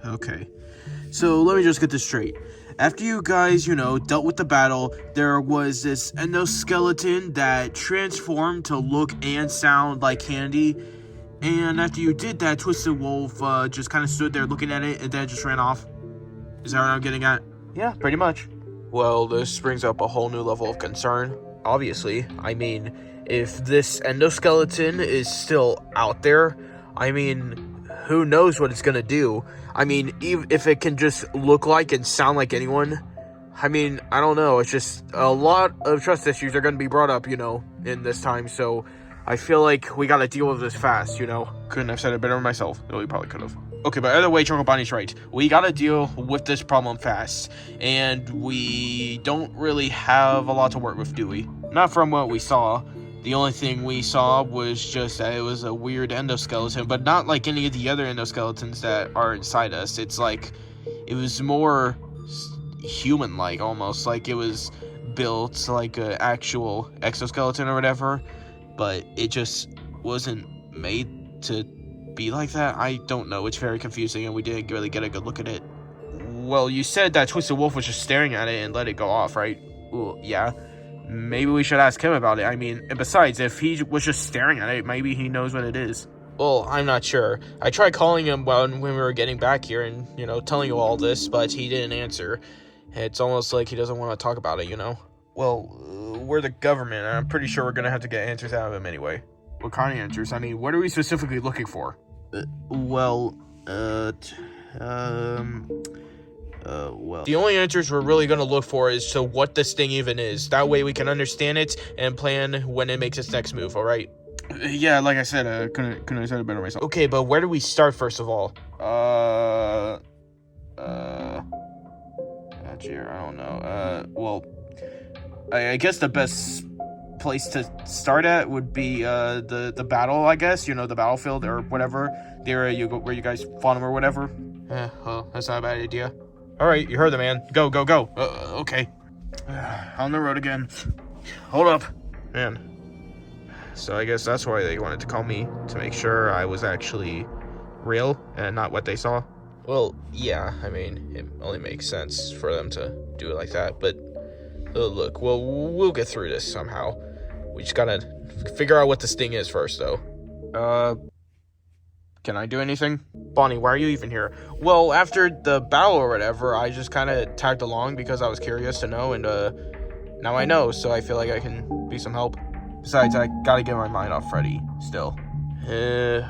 Okay. So let me just get this straight. After you guys, dealt with the battle, there was this endoskeleton that transformed to look and sound like Candy. And after you did that, Twisted Wolf just kind of stood there looking at it and then just ran off. Is that what I'm getting at? Yeah, pretty much. Well, this brings up a whole new level of concern. Obviously, I mean, if this endoskeleton is still out there, I mean, who knows what it's gonna do? I mean, even if it can just look like and sound like anyone, I mean, I don't know. It's just a lot of trust issues are gonna be brought up, in this time. So I feel like we gotta deal with this fast, Couldn't have said it better myself. No, we probably could have. Okay, but either way, Choco Bonnie's right. We gotta deal with this problem fast. And we don't really have a lot to work with, do we? Not from what we saw. The only thing we saw was just that it was a weird endoskeleton, but not like any of the other endoskeletons that are inside us. It's like, it was more human-like, almost. Like it was built like an actual exoskeleton or whatever, but it just wasn't made to be like that. I don't know. It's very confusing, and we didn't really get a good look at it. Well, you said that Twisted Wolf was just staring at it and let it go off, right? Well, yeah. Maybe we should ask him about it. I mean, and besides, if he was just staring at it, maybe he knows what it is. Well, I'm not sure. I tried calling him when we were getting back here and, telling you all this, but he didn't answer. It's almost like he doesn't want to talk about it, Well, we're the government, and I'm pretty sure we're gonna have to get answers out of him anyway. What kind of answers? I mean, what are we specifically looking for? Well... The only answers we're really going to look for is to what this thing even is. That way we can understand it and plan when it makes its next move, alright? Yeah, like I said, couldn't have said it better myself. Okay, but where do we start first of all? Dear, I don't know. Well, I guess the best place to start at would be the battle, I guess. The battlefield or whatever. The area where you guys fought him or whatever. Well, that's not a bad idea. Alright, you heard the man. Go. Okay. On the road again. Hold up. Man. So I guess that's why they wanted to call me, to make sure I was actually real and not what they saw. Well, yeah, I mean, it only makes sense for them to do it like that, but look, we'll get through this somehow. We just gotta figure out what this thing is first, though. Can I do anything? Bonnie, why are you even here? Well, after the battle or whatever, I just kind of tagged along because I was curious to know, and now I know, so I feel like I can be some help. Besides, I gotta get my mind off Freddy, still.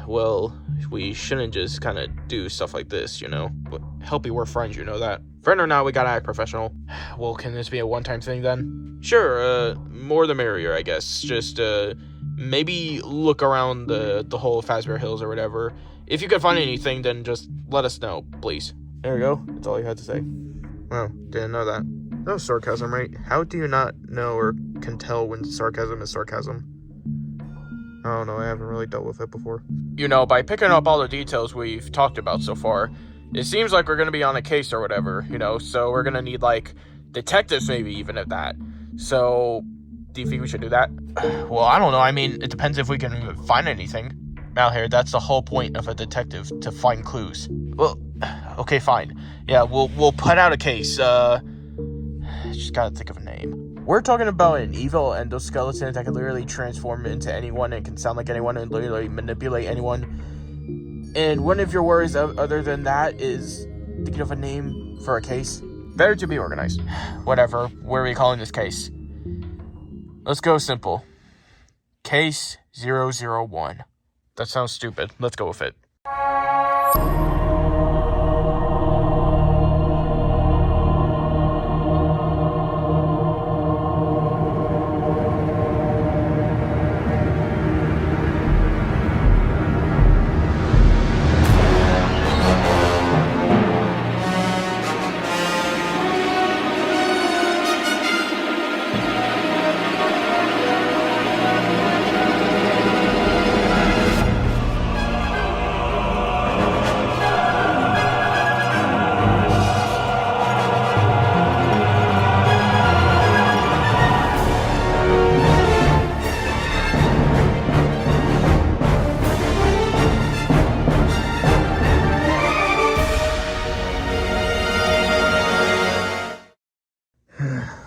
Well, we shouldn't just kind of do stuff like this, But Helpy, we're friends, you know that. Friend or not, we gotta act professional. Well, can this be a one-time thing then? Sure, more the merrier, I guess. Just, maybe look around the whole Fazbear Hills or whatever. If you can find anything, then just let us know, please. There you go. That's all you had to say. Wow, didn't know that. That was sarcasm, right? How do you not know or can tell when sarcasm is sarcasm? I don't know, I haven't really dealt with it before. By picking up all the details we've talked about so far, it seems like we're going to be on a case or whatever, so we're going to need, detectives maybe even at that. So, do you think we should do that? Well, I don't know. I mean, it depends if we can find anything. Malhair, that's the whole point of a detective, to find clues. Well, okay, fine. Yeah, we'll put out a case. Just gotta think of a name. We're talking about an evil endoskeleton that can literally transform into anyone and can sound like anyone and literally manipulate anyone. And one of your worries other than that is thinking of a name for a case. Better to be organized. Whatever. What are we calling this case? Let's go simple. Case 001. That sounds stupid. Let's go with it.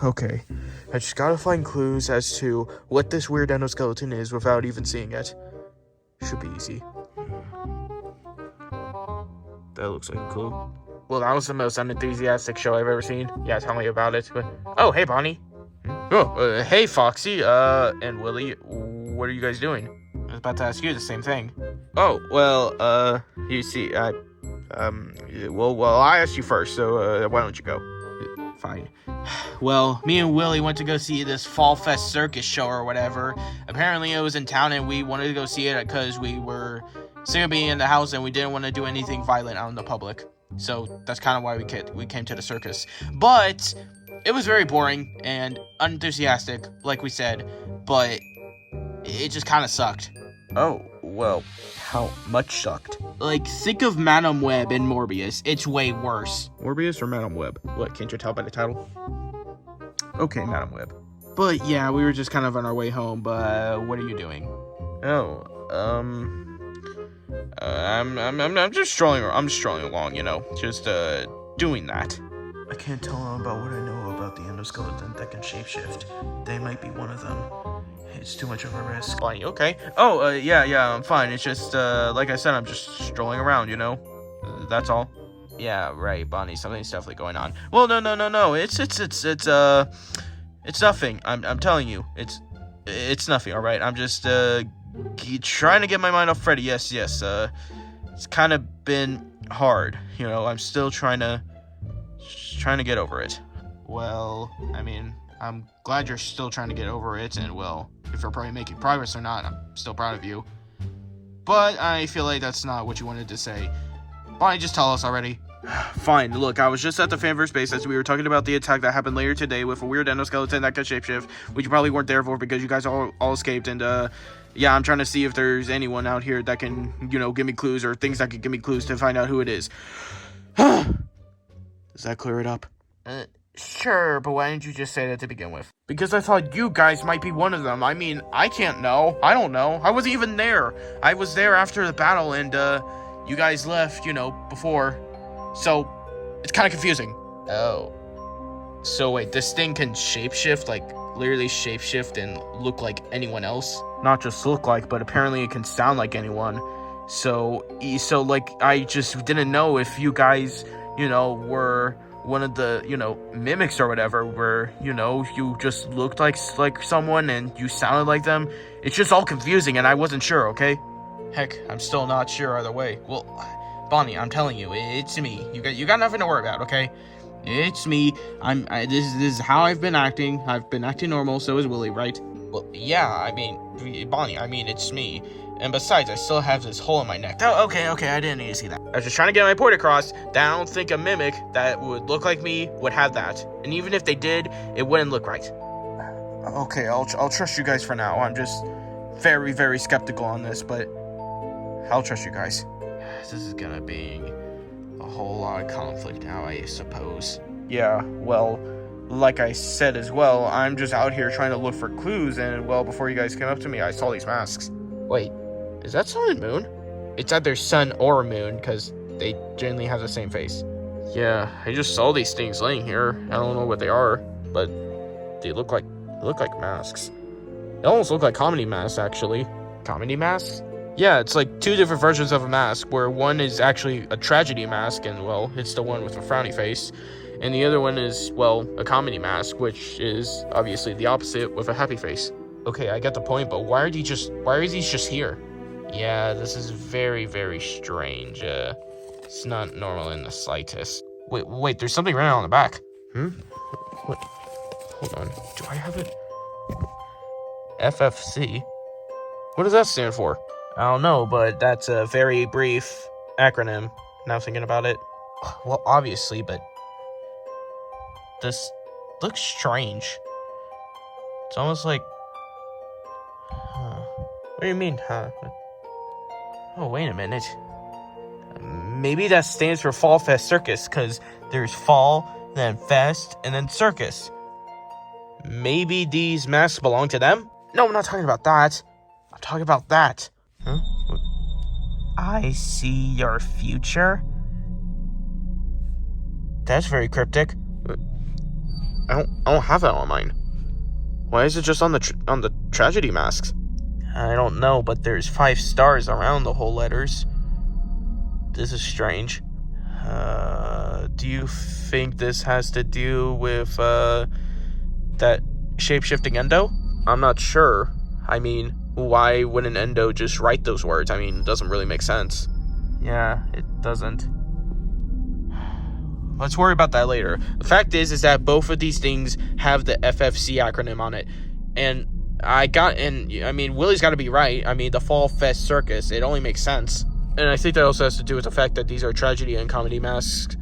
Okay. I just gotta find clues as to what this weird endoskeleton is without even seeing it. Should be easy. That looks like a clue. Well, that was the most unenthusiastic show I've ever seen. Yeah, tell me about it. Oh, hey, Bonnie. Oh, hey, Foxy, and Willie. What are you guys doing? I was about to ask you the same thing. Oh, well, you see, well, I asked you first, so, why don't you go? Fine. Well, me and Willie went to go see this Fall Fest circus show or whatever. Apparently it was in town and we wanted to go see it because we were sick of being in the house and we didn't want to do anything violent out in the public. So that's kind of why we came to the circus. But it was very boring and unenthusiastic, like we said, but it just kind of sucked. Oh, well, how much sucked? Like, think of Madame Web and Morbius. It's way worse. Morbius or Madame Web? What, can't you tell by the title? Okay, Madame Web. But yeah, we were just kind of on our way home, but what are you doing? Oh, I'm just strolling. I'm just strolling along, just doing that. I can't tell them about what I know about the endoskeleton that can shapeshift. They might be one of them. It's too much of a risk. Bonnie, okay. Oh, yeah, I'm fine. It's just, like I said, I'm just strolling around, That's all. Yeah, right, Bonnie. Something's definitely going on. Well, no. It's nothing. I'm telling you. It's nothing, all right? I'm just, trying to get my mind off Freddy. Yes. It's kind of been hard, I'm still trying to get over it. Well, I mean, I'm glad you're still trying to get over it, and well, if you're probably making progress or not, I'm still proud of you. But I feel like that's not what you wanted to say. Bonnie, just tell us already. Fine, look, I was just at the Fanverse base as we were talking about the attack that happened later today with a weird endoskeleton that could shapeshift, which you probably weren't there for because you guys all escaped, and yeah, I'm trying to see if there's anyone out here that can, give me clues or things that could give me clues to find out who it is. Does that clear it up? Sure, but why didn't you just say that to begin with? Because I thought you guys might be one of them. I mean, I can't know. I don't know. I wasn't even there. I was there after the battle, and, you guys left, before. So, it's kind of confusing. Oh. So wait, this thing can shapeshift, like, literally shapeshift and look like anyone else? Not just look like, but apparently it can sound like anyone. So like, I just didn't know if you guys, were one of the, mimics or whatever, where, you just looked like someone and you sounded like them. It's just all confusing and I wasn't sure, okay? Heck, I'm still not sure either way. Well, Bonnie, I'm telling you, it's me. You got nothing to worry about, okay? It's me. This is how I've been acting. I've been acting normal, so is Willie, right? Well, yeah, I mean, Bonnie, it's me. And besides, I still have this hole in my neck. Oh, okay, I didn't need to see that. I was just trying to get my point across that I don't think a mimic that would look like me would have that. And even if they did, it wouldn't look right. Okay, I'll trust you guys for now. I'm just very, very skeptical on this, but I'll trust you guys. This is gonna be a whole lot of conflict now, I suppose. Yeah, well, like I said as well, I'm just out here trying to look for clues, and, well, before you guys came up to me, I saw these masks. Wait, is that Sun and Moon? It's either Sun or Moon, because they generally have the same face. Yeah, I just saw these things laying here. I don't know what they are, but they look like masks. They almost look like comedy masks, actually. Comedy masks? Yeah, it's like two different versions of a mask, where one is actually a tragedy mask, and, well, it's the one with a frowny face. And the other one is, well, a comedy mask, which is obviously the opposite with a happy face. Okay, I get the point, but why are these just here? Yeah, this is very, very strange. It's not normal in the slightest. Wait, there's something written on the back. What? Hold on. Do I have it? FFC? What does that stand for? I don't know, but that's a very brief acronym. Now thinking about it. Well, obviously, but this looks strange. It's almost like... What do you mean, huh? Oh, wait a minute. Maybe that stands for Fall Fest Circus, because there's Fall, then Fest, and then Circus. Maybe these masks belong to them? No, I'm not talking about that. I'm talking about that. Huh? What? I see your future? That's very cryptic. I don't have that on mine. Why is it just on the tragedy masks? I don't know, but there's 5 stars around the whole letters. This is strange. Do you think this has to do with, that shape-shifting Endo? I'm not sure. I mean, why wouldn't Endo just write those words? I mean, it doesn't really make sense. Yeah, it doesn't. Let's worry about that later. The fact is that both of these things have the FFC acronym on it. And Willie's got to be right. I mean, the Fall Fest Circus, it only makes sense. And I think that also has to do with the fact that these are tragedy and comedy masks.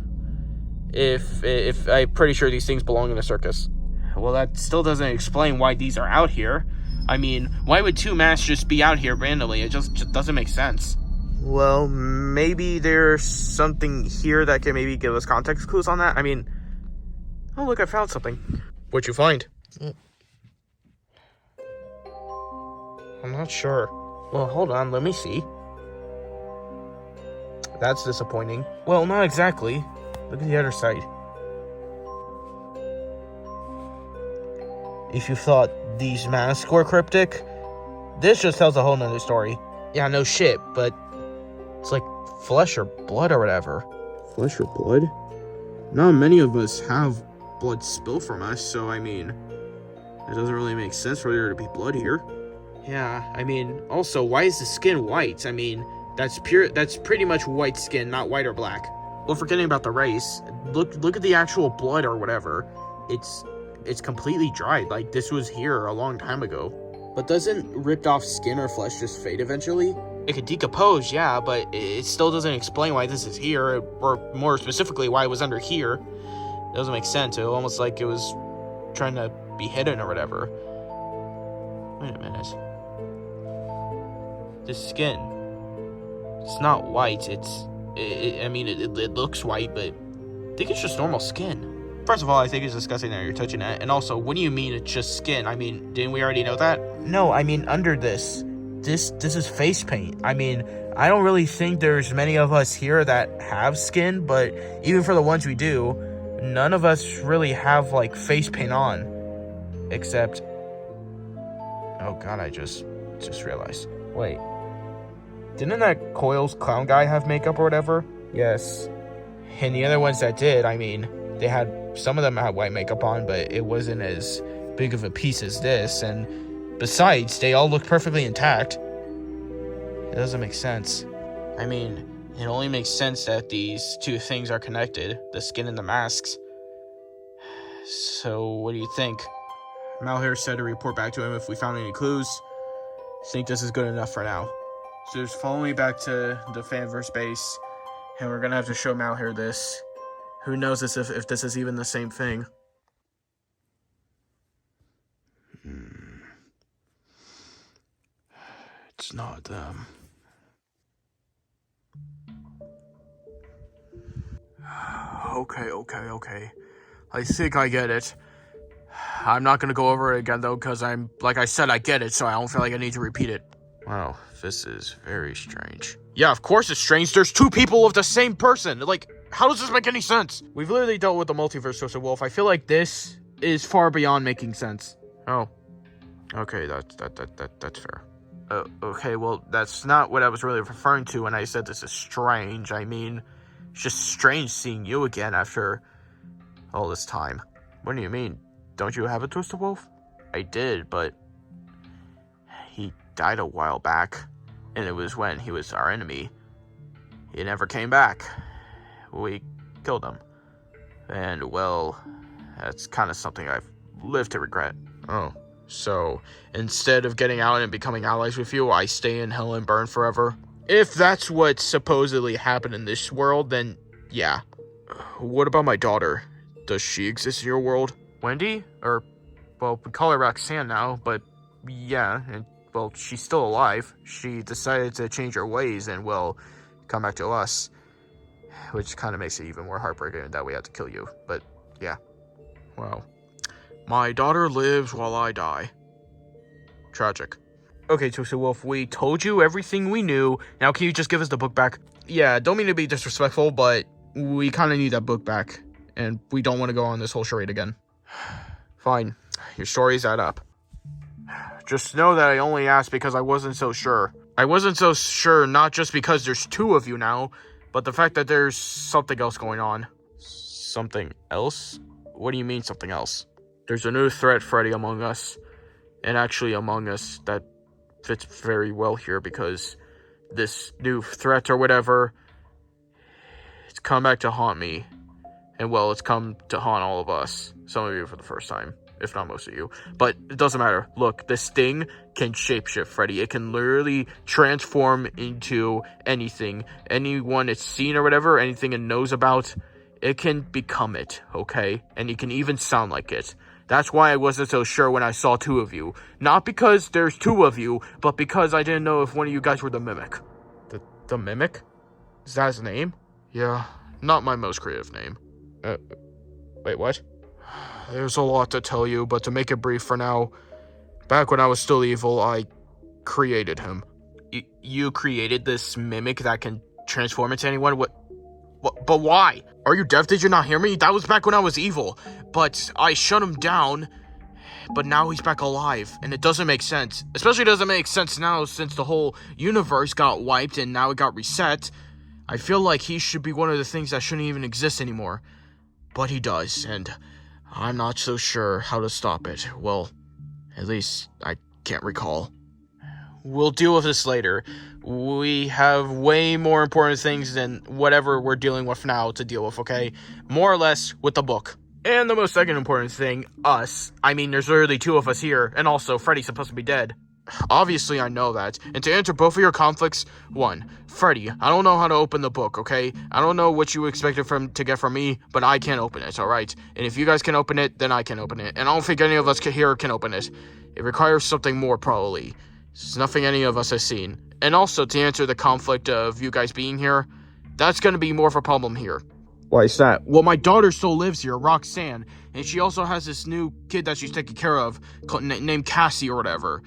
If I'm pretty sure these things belong in a circus. Well, that still doesn't explain why these are out here. I mean, why would 2 masks just be out here randomly? It just doesn't make sense. Well, maybe there's something here that can maybe give us context clues on that. I mean, oh look, I found something. What'd you find? I'm not sure. Well, hold on, let me see. That's disappointing. Well, not exactly. Look at the other side. If you thought these masks were cryptic, this just tells a whole nother story. Yeah, no shit, but it's like flesh or blood or whatever. Flesh or blood? Not many of us have blood spill from us, so I mean, it doesn't really make sense for there to be blood here. Yeah, I mean, also, why is the skin white? I mean, that's pretty much white skin, not white or black. Well, forgetting about the race, look at the actual blood or whatever. It's completely dried. Like, this was here a long time ago. But doesn't ripped off skin or flesh just fade eventually? It could decompose, yeah, but it still doesn't explain why this is here, or more specifically, why it was under here. It doesn't make sense. It almost like it was trying to be hidden or whatever. Wait a minute. This skin, it's not white. It looks white, but I think it's just normal skin. First of all, I think it's disgusting that you're touching it. And also, what do you mean it's just skin? I mean, didn't we already know that? No, I mean, under this is face paint. I mean, I don't really think there's many of us here that have skin, but even for the ones we do, none of us really have, like, face paint on. Except... oh god, I just realized. Wait. Didn't that Coils clown guy have makeup or whatever? Yes. And the other ones that did, I mean, some of them had white makeup on, but it wasn't as big of a piece as this, and besides, they all looked perfectly intact. It doesn't make sense. I mean, it only makes sense that these 2 things are connected, the skin and the masks. So, what do you think? Malheur said to report back to him if we found any clues. I think this is good enough for now. So just follow me back to the Fanverse base, and we're gonna have to show Malheur this. Who knows if this is even the same thing. It's not them. Okay. I think I get it. I'm not gonna go over it again though, because like I said, I get it, so I don't feel like I need to repeat it. Wow, this is very strange. Yeah, of course it's strange. There's 2 people of the same person. Like, how does this make any sense? We've literally dealt with the multiverse, Twisted Wolf. I feel like this is far beyond making sense. Oh. Okay, that's fair. Okay, well, that's not what I was really referring to when I said this is strange. I mean, it's just strange seeing you again after all this time. What do you mean? Don't you have a Twisted Wolf? I did, but he died a while back, and it was when he was our enemy. He never came back. We killed him. And, well, that's kind of something I've lived to regret. Oh, so instead of getting out and becoming allies with you, I stay in hell and burn forever? If that's what supposedly happened in this world, then yeah. What about my daughter? Does she exist in your world? Wendy? Or, well, we call her Roxanne now, but yeah, and, well, she's still alive. She decided to change her ways and, well, come back to us. Which kind of makes it even more heartbreaking that we had to kill you. But, yeah. Well, my daughter lives while I die. Tragic. Okay, Twisted Wolf, we told you everything we knew. Now, can you just give us the book back? Yeah, don't mean to be disrespectful, but we kind of need that book back. And we don't want to go on this whole charade again. Fine, your stories add up. Just know that I only asked because I wasn't so sure. I wasn't so sure not just because there's two of you now, but the fact that there's something else going on. Something else? What do you mean something else? There's a new threat, Freddy, among us. And actually among us that fits very well here because this new threat or whatever, it's come back to haunt me. And well, it's come to haunt all of us. Some of you for the first time, if not most of you. But it doesn't matter. Look, this thing can shapeshift, Freddy. It can literally transform into anything. Anyone it's seen or whatever, anything it knows about, it can become it, okay? And it can even sound like it. That's why I wasn't so sure when I saw two of you. Not because there's two of you, but because I didn't know if one of you guys were the Mimic. The Mimic? Is that his name? Yeah, not my most creative name. Wait, what? There's a lot to tell you, but to make it brief for now, back when I was still evil, I created him. You created this Mimic that can transform into anyone? What? But why? Are you deaf? Did you not hear me? That was back when I was evil. But I shut him down, but now he's back alive, and it doesn't make sense. Especially doesn't make sense now since the whole universe got wiped and now it got reset. I feel like he should be one of the things that shouldn't even exist anymore. But he does, and I'm not so sure how to stop it. Well, at least I can't recall. We'll deal with this later. We have way more important things than whatever we're dealing with now to deal with, okay? More or less with the book. And the most second important thing, us. I mean, there's literally two of us here, and also Freddy's supposed to be dead. Obviously, I know that. And to answer both of your conflicts, one, Freddy, I don't know how to open the book, okay? I don't know what you expected to get from me, but I can't open it, alright? And if you guys can open it, then I can open it. And I don't think any of us here can open it. It requires something more, probably. It's nothing any of us has seen. And also, to answer the conflict of you guys being here, that's going to be more of a problem here. Why is that? Well, my daughter still lives here, Roxanne, and she also has this new kid that she's taking care of, named Cassie or whatever.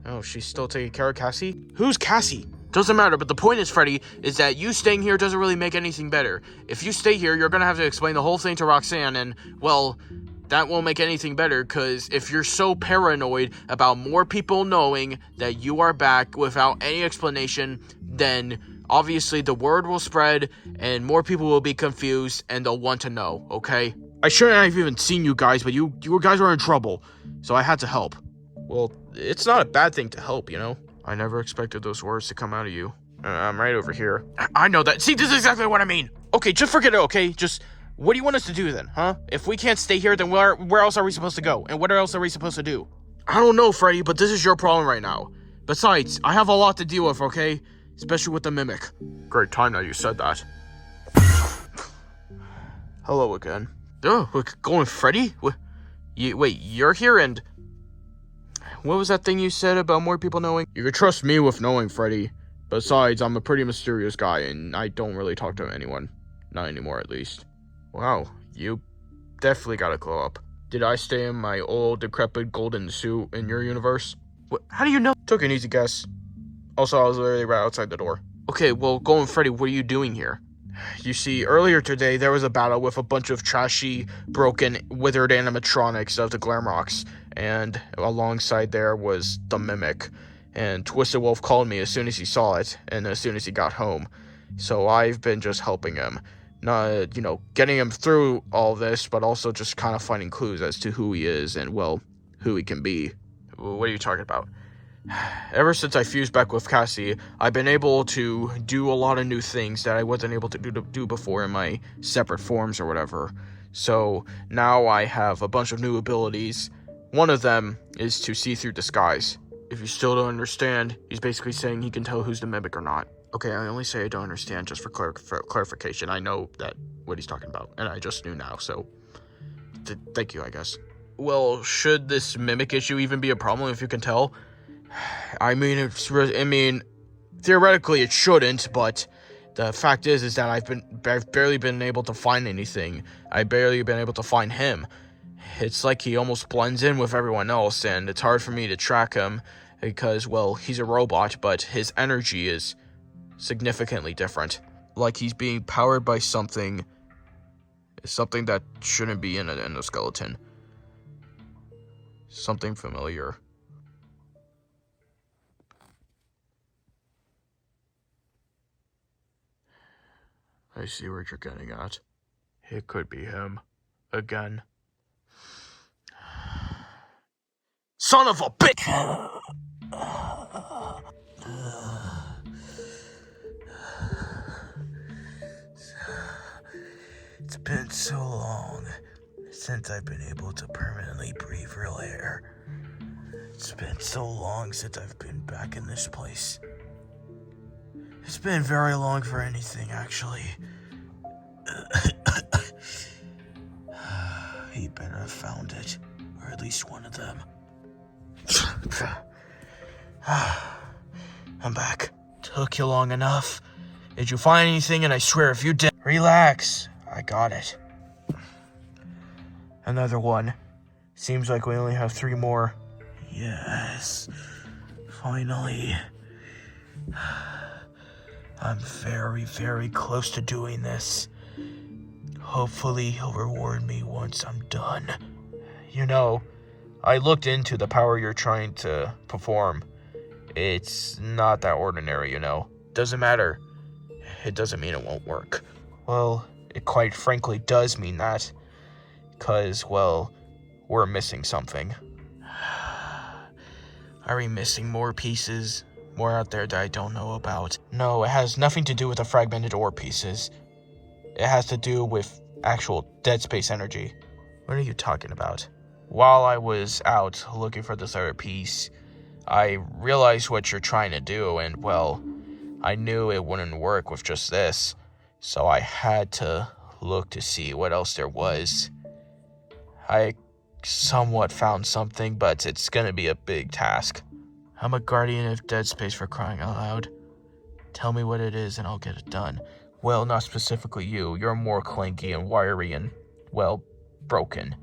Oh, she's still taking care of Cassie? Who's Cassie? Doesn't matter, but the point is, Freddy, is that you staying here doesn't really make anything better. If you stay here, you're going to have to explain the whole thing to Roxanne, and, well, that won't make anything better, because if you're so paranoid about more people knowing that you are back without any explanation, then obviously the word will spread, and more people will be confused, and they'll want to know, okay? I shouldn't have even seen you guys, but you guys were in trouble, so I had to help. Well, it's not a bad thing to help, you know? I never expected those words to come out of you. I'm right over here. I know that. See, this is exactly what I mean. Okay, just forget it, okay? Just, what do you want us to do then, huh? If we can't stay here, then where else are we supposed to go? And what else are we supposed to do? I don't know, Freddy, but this is your problem right now. Besides, I have a lot to deal with, okay? Especially with the Mimic. Great time that you said that. Hello again. Oh, we're going Freddy? Wait, you're here and... What was that thing you said about more people knowing? You can trust me with knowing, Freddy. Besides, I'm a pretty mysterious guy, and I don't really talk to anyone. Not anymore, at least. Wow, you definitely got a glow up. Did I stay in my old, decrepit golden suit in your universe? What? How do you know? Took an easy guess. Also, I was literally right outside the door. Okay, well, Golden Freddy, what are you doing here? You see, earlier today, there was a battle with a bunch of trashy, broken, withered animatronics of the Glamrocks, and alongside there was the Mimic. And Twisted Wolf called me as soon as he saw it, and as soon as he got home. So I've been just helping him. Not, getting him through all this, but also just kind of finding clues as to who he is and, well, who he can be. What are you talking about? Ever since I fused back with Cassie, I've been able to do a lot of new things that I wasn't able to do before in my separate forms or whatever. So now I have a bunch of new abilities. One of them is to see through disguise. If you still don't understand, he's basically saying he can tell who's the Mimic or not. Okay, I only say I don't understand just for clarification. I know that what he's talking about, and I just knew now, so thank you, I guess. Well, should this Mimic issue even be a problem if you can tell? I mean, theoretically it shouldn't, but the fact is that I've barely been able to find anything. I've barely been able to find him. It's like he almost blends in with everyone else, and it's hard for me to track him because, well, he's a robot, but his energy is significantly different. Like he's being powered by something that shouldn't be in an endoskeleton. something familiar. I see what you're getting at. It could be him. Again. Son of a bitch! It's been so long since I've been able to permanently breathe real air. It's been so long since I've been back in this place. It's been very long for anything, actually. He better have found it, or at least one of them. I'm back. Took you long enough. Did you find anything? And I swear if you did... Relax. I got it. Another one. Seems like we only have 3 more. Yes. Finally. I'm very, very close to doing this. Hopefully he'll reward me once I'm done. You know, I looked into the power you're trying to perform. It's not that ordinary, you know. Doesn't matter. It doesn't mean it won't work. Well, it quite frankly does mean that. 'Cause, well, we're missing something. Are we missing more pieces? More out there that I don't know about? No, it has nothing to do with the fragmented ore pieces. It has to do with actual Dead Space energy. What are you talking about? While I was out looking for this other piece, I realized what you're trying to do, and, well, I knew it wouldn't work with just this, so I had to look to see what else there was. I somewhat found something, but it's gonna be a big task. I'm a guardian of Dead Space, for crying out loud. Tell me what it is and I'll get it done. Well, not specifically you. You're more clanky and wiry and, well, broken.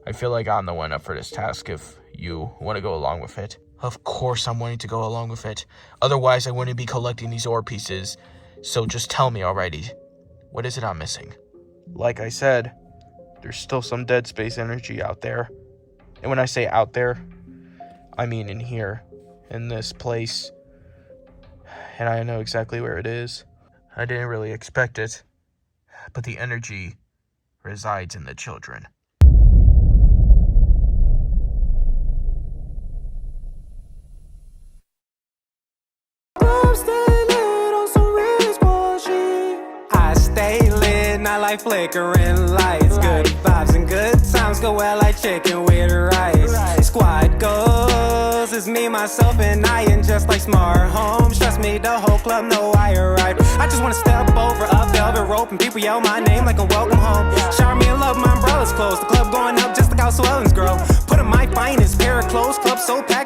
I feel like I'm the one up for this task if you want to go along with it. Of course I'm wanting to go along with it. Otherwise I wouldn't be collecting these ore pieces. So just tell me already. What is it I'm missing? Like I said, there's still some Dead Space energy out there. And when I say out there, I mean in here, in this place. And I know exactly where it is. I didn't really expect it, but the energy resides in the children. I stay lit, not like flickering lights. Good vibes and good times go well like chicken with rice. Squad goals, it's me, myself, and I, and just like smart homes. Trust me, the whole club know I arrived. I just wanna step over a velvet rope and people yell my name like I'm welcome home. Shower me in love, my umbrella's closed. The club going up just like how swellings grow. Put on my finest pair of clothes, club so packed.